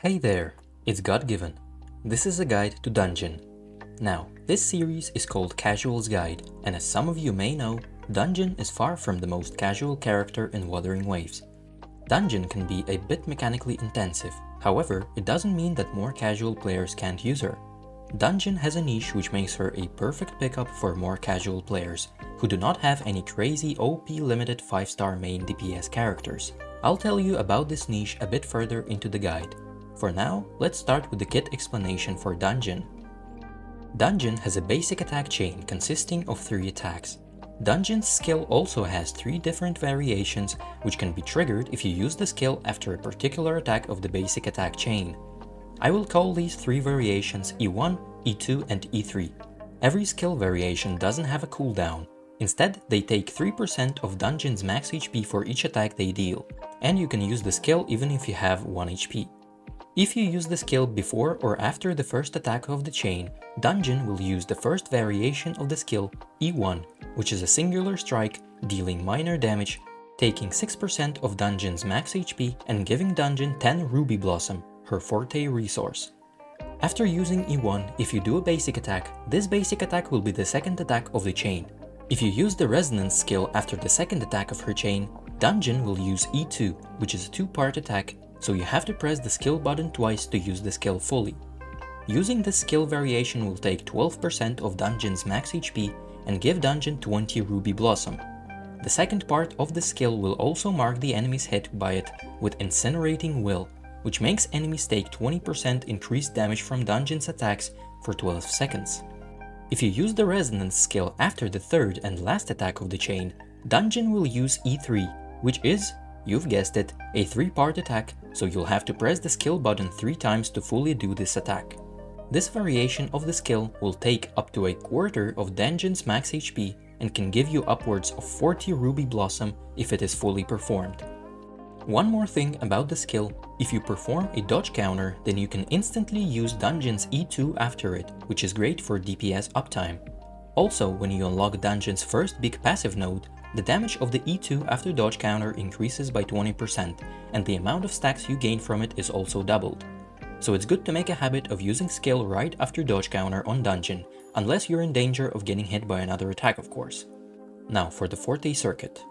Hey there, it's God-given. This is a guide to Danjin. Now, this series is called Casual's Guide, and as some of you may know, Danjin is far from the most casual character in Wuthering Waves. Danjin can be a bit mechanically intensive, however, it doesn't mean that more casual players can't use her. Danjin has a niche which makes her a perfect pickup for more casual players, who do not have any crazy OP limited 5-star main DPS characters. I'll tell you about this niche a bit further into the guide. For now, let's start with the kit explanation for Danjin. Danjin has a basic attack chain consisting of 3 attacks. Danjin's skill also has 3 different variations which can be triggered if you use the skill after a particular attack of the basic attack chain. I will call these 3 variations E1, E2 and E3. Every skill variation doesn't have a cooldown. Instead, they take 3% of Danjin's max HP for each attack they deal, and you can use the skill even if you have 1 HP. If you use the skill before or after the first attack of the chain, Danjin will use the first variation of the skill, E1, which is a singular strike dealing minor damage, taking 6% of Danjin's max HP and giving Danjin 10 Ruby Blossom, her forte resource. After using E1, if you do a basic attack, this basic attack will be the second attack of the chain. If you use the resonance skill after the second attack of her chain, Danjin will use E2, which is a 2-part attack, so you have to press the skill button twice to use the skill fully. Using this skill variation will take 12% of Danjin's max HP and give Danjin 20 Ruby Blossom. The second part of the skill will also mark the enemies hit by it with Incinerating Will, which makes enemies take 20% increased damage from Danjin's attacks for 12 seconds. If you use the resonance skill after the third and last attack of the chain, Danjin will use E3, which is, you've guessed it, a 3-part attack, so you'll have to press the skill button 3 times to fully do this attack. This variation of the skill will take up to a quarter of Danjin's max HP and can give you upwards of 40 Ruby Blossom if it is fully performed. One more thing about the skill, if you perform a dodge counter, then you can instantly use Danjin's E2 after it, which is great for DPS uptime. Also, when you unlock Danjin's first big passive node, the damage of the E2 after dodge counter increases by 20%, and the amount of stacks you gain from it is also doubled. So it's good to make a habit of using skill right after dodge counter on Danjin, unless you're in danger of getting hit by another attack of course. Now for the Forte circuit.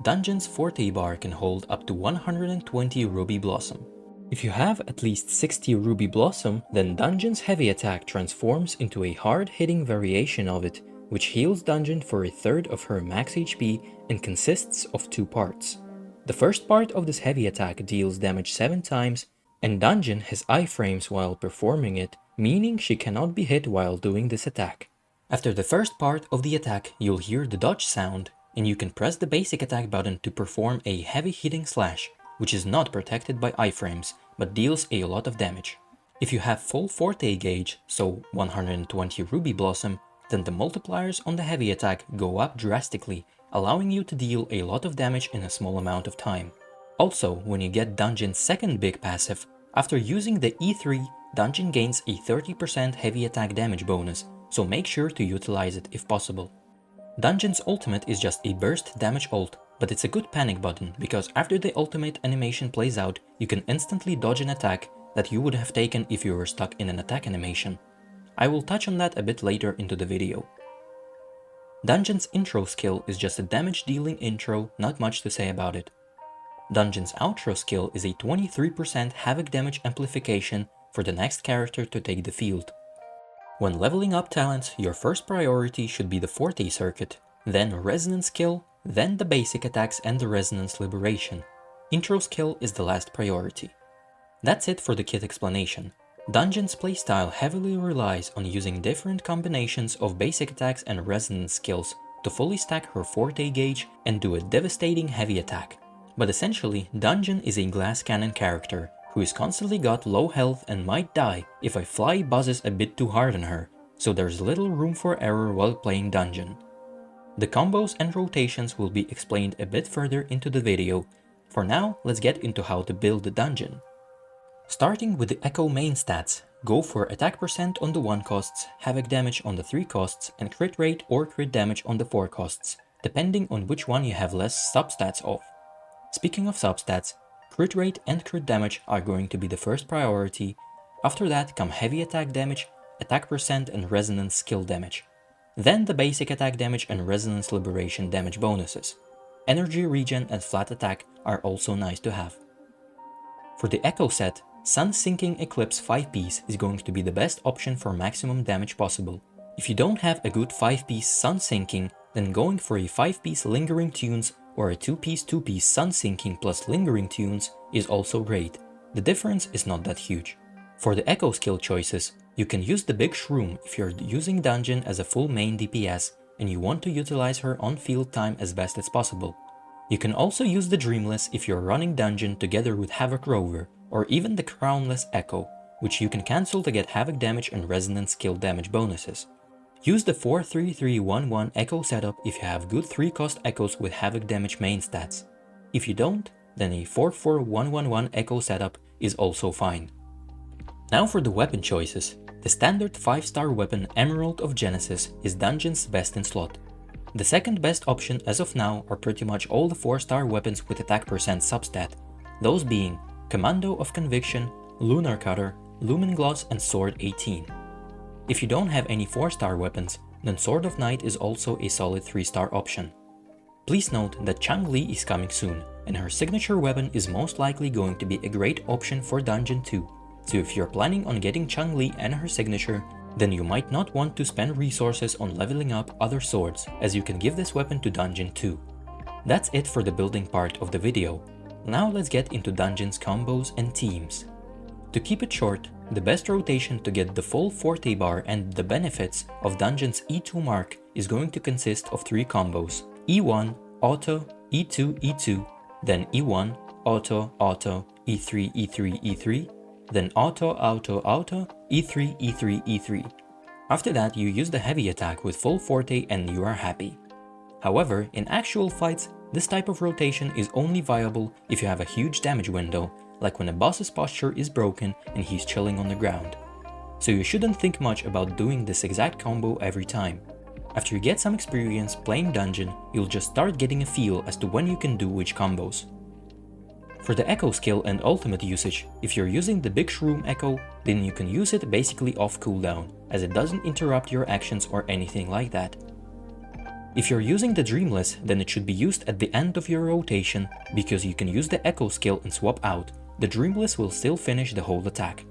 Danjin's Forte bar can hold up to 120 Ruby Blossom. If you have at least 60 Ruby Blossom, then Danjin's heavy attack transforms into a hard-hitting variation of it, which heals Danjin for a third of her max HP and consists of 2 parts. The first part of this heavy attack deals damage 7 times, and Danjin has iframes while performing it, meaning she cannot be hit while doing this attack. After the first part of the attack, you'll hear the dodge sound, and you can press the basic attack button to perform a heavy hitting slash, which is not protected by iframes, but deals a lot of damage. If you have full Forte gauge, so 120 Ruby Blossom, then the multipliers on the heavy attack go up drastically, allowing you to deal a lot of damage in a small amount of time. Also, when you get Danjin's second big passive, after using the E3, Danjin gains a 30% heavy attack damage bonus, so make sure to utilize it if possible. Danjin's ultimate is just a burst damage ult, but it's a good panic button because after the ultimate animation plays out, you can instantly dodge an attack that you would have taken if you were stuck in an attack animation. I will touch on that a bit later into the video. Danjin's intro skill is just a damage dealing intro, not much to say about it. Danjin's outro skill is a 23% havoc damage amplification for the next character to take the field. When leveling up talents, your first priority should be the Forte circuit, then resonance skill, then the basic attacks and the resonance liberation. Intro skill is the last priority. That's it for the kit explanation. Danjin's playstyle heavily relies on using different combinations of basic attacks and resonance skills to fully stack her Forte gauge and do a devastating heavy attack. But essentially, Danjin is a glass cannon character who is constantly got low health and might die if a fly buzzes a bit too hard on her, so there's little room for error while playing Danjin. The combos and rotations will be explained a bit further into the video. For now, let's get into how to build the Danjin. Starting with the Echo main stats, go for attack percent on the 1 costs, havoc damage on the 3 costs, and crit rate or crit damage on the 4 costs, depending on which one you have less substats of. Speaking of substats, Crit rate and crit damage are going to be the first priority. After that come heavy attack damage, attack percent and resonance skill damage. Then the basic attack damage and resonance liberation damage bonuses. Energy regen and flat attack are also nice to have. For the Echo set, Sun Sinking Eclipse 5-piece is going to be the best option for maximum damage possible. If you don't have a good 5-piece Sun Sinking, then going for a 5-piece Lingering Tunes or a 2-piece Sun Sinking plus Lingering Tunes is also great. The difference is not that huge. For the Echo skill choices, you can use the Big Shroom if you're using Danjin as a full main DPS and you want to utilize her on-field time as best as possible. You can also use the Dreamless if you're running Danjin together with Havoc Rover, or even the Crownless Echo, which you can cancel to get Havoc damage and Resonance skill damage bonuses. Use the 4-3-3-1-1 Echo setup if you have good 3-cost Echoes with Havoc damage main stats. If you don't, then a 4-4-1-1-1 Echo setup is also fine. Now for the weapon choices. The standard 5-star weapon Emerald of Genesis is Danjin's best in slot. The second best option as of now are pretty much all the 4-star weapons with attack percent substat, those being Commando of Conviction, Lunar Cutter, Lumen Gloss and Sword 18. If you don't have any 4-star weapons, then Sword of Night is also a solid 3-star option. Please note that Changli is coming soon, and her signature weapon is most likely going to be a great option for Danjin too. So if you're planning on getting Changli and her signature, then you might not want to spend resources on leveling up other swords, as you can give this weapon to Danjin too. That's it for the building part of the video. Now let's get into Danjin's combos and teams. To keep it short, the best rotation to get the full Forte bar and the benefits of Danjin's E2 mark is going to consist of 3 combos: E1, Auto, E2, E2, then E1, Auto, Auto, E3, E3, E3, then Auto, Auto, Auto, E3, E3, E3. After that, you use the heavy attack with full Forte and you are happy. However, in actual fights, this type of rotation is only viable if you have a huge damage window, like when a boss's posture is broken and he's chilling on the ground. So you shouldn't think much about doing this exact combo every time. After you get some experience playing Danjin, you'll just start getting a feel as to when you can do which combos. For the Echo skill and ultimate usage, if you're using the Big Shroom Echo, then you can use it basically off cooldown, as it doesn't interrupt your actions or anything like that. If you're using the Dreamless, then it should be used at the end of your rotation, because you can use the Echo skill and swap out. The Dreamless will still finish the whole attack.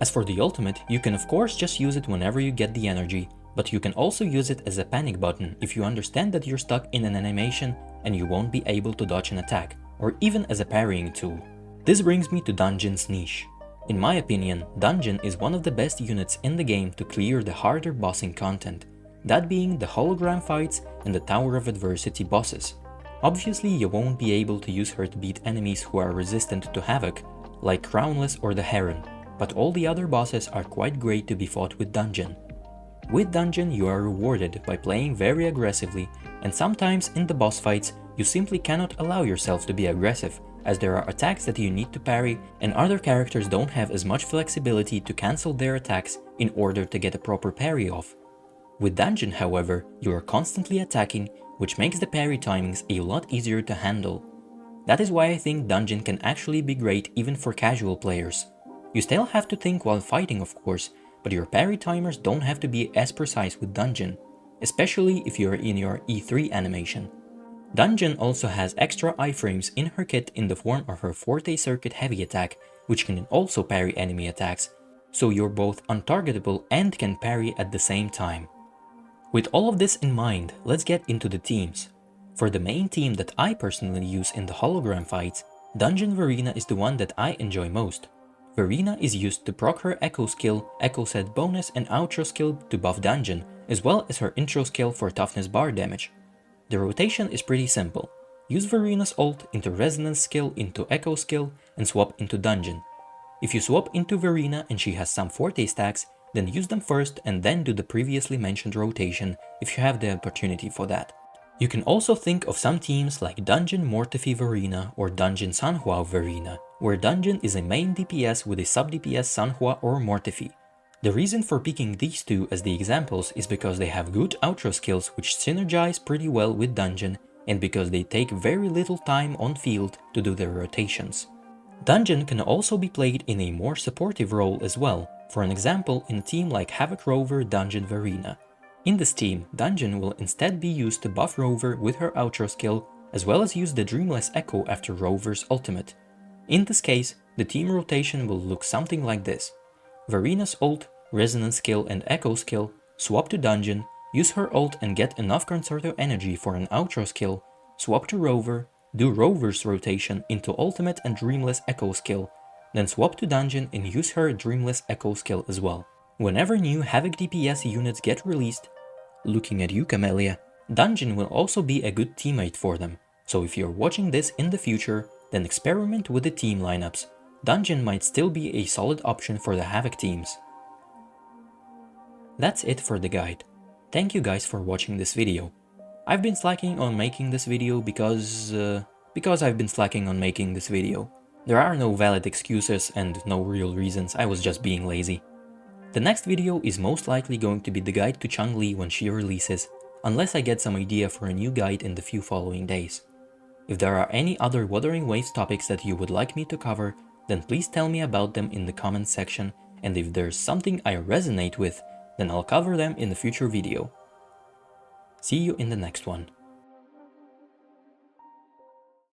As for the ultimate, you can of course just use it whenever you get the energy, but you can also use it as a panic button if you understand that you're stuck in an animation and you won't be able to dodge an attack, or even as a parrying tool. This brings me to Danjin's niche. In my opinion, Danjin is one of the best units in the game to clear the harder bossing content, that being the hologram fights and the Tower of Adversity bosses. Obviously, you won't be able to use her to beat enemies who are resistant to Havoc, like Crownless or the Heron, but all the other bosses are quite great to be fought with Danjin. With Danjin, you are rewarded by playing very aggressively, and sometimes in the boss fights, you simply cannot allow yourself to be aggressive, as there are attacks that you need to parry and other characters don't have as much flexibility to cancel their attacks in order to get a proper parry off. With Danjin, however, you are constantly attacking, which makes the parry timings a lot easier to handle. That is why I think Danjin can actually be great even for casual players. You still have to think while fighting, of course, but your parry timers don't have to be as precise with Danjin, especially if you're in your E3 animation. Danjin also has extra iframes in her kit in the form of her Forte Circuit heavy attack, which can also parry enemy attacks, so you're both untargetable and can parry at the same time. With all of this in mind, let's get into the teams. For the main team that I personally use in the hologram fights, Danjin Verena is the one that I enjoy most. Verena is used to proc her Echo skill, Echo set bonus and outro skill to buff Danjin, as well as her intro skill for toughness bar damage. The rotation is pretty simple. Use Verena's ult into Resonance skill into Echo skill and swap into Danjin. If you swap into Verena and she has some Forte stacks, then use them first and then do the previously mentioned rotation if you have the opportunity for that. You can also think of some teams like Danjin Mortefi Verena or Danjin Sanhua Verena, where Danjin is a main DPS with a sub-DPS Sanhua or Mortefi. The reason for picking these two as the examples is because they have good outro skills which synergize pretty well with Danjin, and because they take very little time on field to do their rotations. Danjin can also be played in a more supportive role as well, for an example in a team like Havoc Rover Danjin Varina. In this team, Danjin will instead be used to buff Rover with her outro skill, as well as use the Dreamless Echo after Rover's ultimate. In this case, the team rotation will look something like this. Varina's ult, Resonance skill and Echo skill, swap to Danjin, use her ult and get enough Concerto energy for an outro skill, swap to Rover, do Rover's rotation into Ultimate and Dreamless Echo skill, then swap to Danjin and use her Dreamless Echo skill as well. Whenever new Havoc DPS units get released, looking at you Camellia, Danjin will also be a good teammate for them, so if you're watching this in the future, then experiment with the team lineups. Danjin might still be a solid option for the Havoc teams. That's it for the guide. Thank you guys for watching this video. I've been slacking on making this video because I've been slacking on making this video. There are no valid excuses and no real reasons, I was just being lazy. The next video is most likely going to be the guide to Changli when she releases, unless I get some idea for a new guide in the few following days. If there are any other Wuthering Waves topics that you would like me to cover, then please tell me about them in the comments section, and if there's something I resonate with, then I'll cover them in a future video. See you in the next one.